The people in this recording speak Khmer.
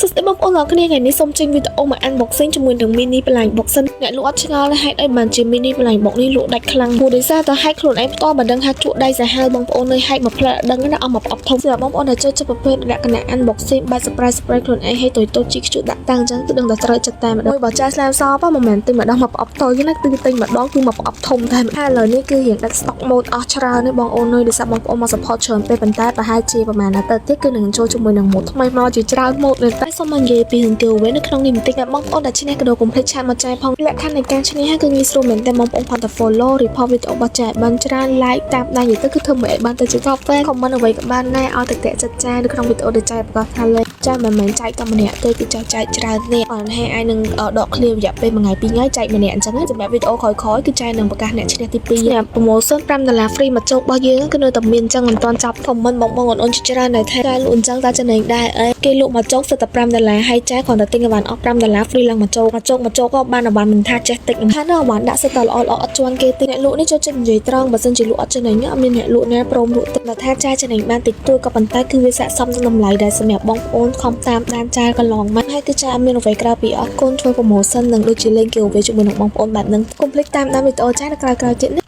សួស្តីបងប្អូនទាំងគ្នាថ្ងៃនេះសូមចេញវីដេអូមក unboxing ជាមួយនឹង mini បន្លែង box សិនអ្នកលក់អត់ឆ្ងល់ហេតុអីបានជា mini បន្លែង box នេះលក់ដាច់ខ្លាំងព្រោះដោយសារតែហេតុខ្លួនឯងផ្ទាល់មិនដឹងថាជក់ដៃសាហាវបងប្អូននៅហេតុមកផ្លែដឹងណាអស់មកប្រអប់ធំសម្រាប់បងប្អូនដែលចូលចិត្តប្រភេទលក្ខណៈ unboxing បែប surprise ខ្លួនឯងហេតុតូចជីខ្ជក់ដាក់តាំងអញ្ចឹងគឺដឹងតែត្រូវចិត្តតែម្ដងបើចាស្លាមសោប៉មិនមែនទិញម្ដងមកប្រអប់តូចណាគឺទិញម្ដងគឺមកប្រអប់ធំតែហើយឥឡូវនេះគឺរៀងដាច់ stock mode អស់ច្រើនណាបងប្អូនដោយសារបងប្អូនមក support ច្រើនពេកប៉ុន្តែប្រហែលជាប្រហែលណាទៅទៀតគឺនឹងចូលជាមួយនឹង mode ថ្មីមកជាច្រើន mode តែសូមមកនិយាយពីរឿង giveaway នៅក្នុងនេះបន្តិចណាបងប្អូនដែលឈ្នះក៏កុំភ្លេចឆាតមកចែកផងលក្ខខណ្ឌនៃការឈ្នះគឺងាយស្រួលមែនតែបងប្អូនគាត់តែ follow report វីដេអូរបស់ចែកបានច្រើន like តាមដាននិយាយទៅគឺធ្វើមកឲ្យបានទៅជា top fan comment អ្វីក៏បានដែរឲ្យតែចិត្តចានៅក្នុងវីដេអូដែលចែកប្រកាសថាលេខចែកមិនមែនចែកតែម្នាក់ទេគឺចែកច្រើននេះអត់ហើយអាចនឹងដកឃ្លារយៈពេល1ថ្ងៃ2ថ្ងៃចែកម្នាក់អញ្ចឹងសម្រាប់វីដេអូក្រោយៗគឺចែកនឹងប្រកាសអ្នកឈ្នះទី2ណាប្រម៉ូសិន$5 free មកជោគរបស់យើងគឺនៅតែមានអញ្ចឹងមិនទាន់ចាប់ comment បងអូនជាច្រើនដែលថាលក់អញ្ចឹងតែចំណេញដែរអីគេលក់មកជោគសិតតែ$5ហើយចែកគ្រាន់តែទិញឲ្យបានអស់$5 free ឡើងមកជោគក៏បានមិនថាចេះតិចថានៅបានដាក់សិតតែល្អអត់ជន់គេទេអ្នកលក់នេះចូលចិត្តនិយាយត្រង់បើសិនជាលក់អត់ចំណេញអត់មានអ្នកលក់ណាព្រមលក់ទឹកថាចាយចំណេញបានតិចតួចក៏ប៉ុន្តែគឺវាស័ក្តិសមនឹងតម្លៃដែលសម្រាប់បងប្អូនខំតាមដានចាយកន្លងមកហើយគឺចាយអត់មានអ្វីក្រៅពីអរគុណធ្វើ promotion និងដូចជាលេង giveaway ជាមួយនឹងបងប្អូនបែបហ្នឹងកុំភ្លេចតាមដានវីដេអូចាយនៅក្រោយៗទៀត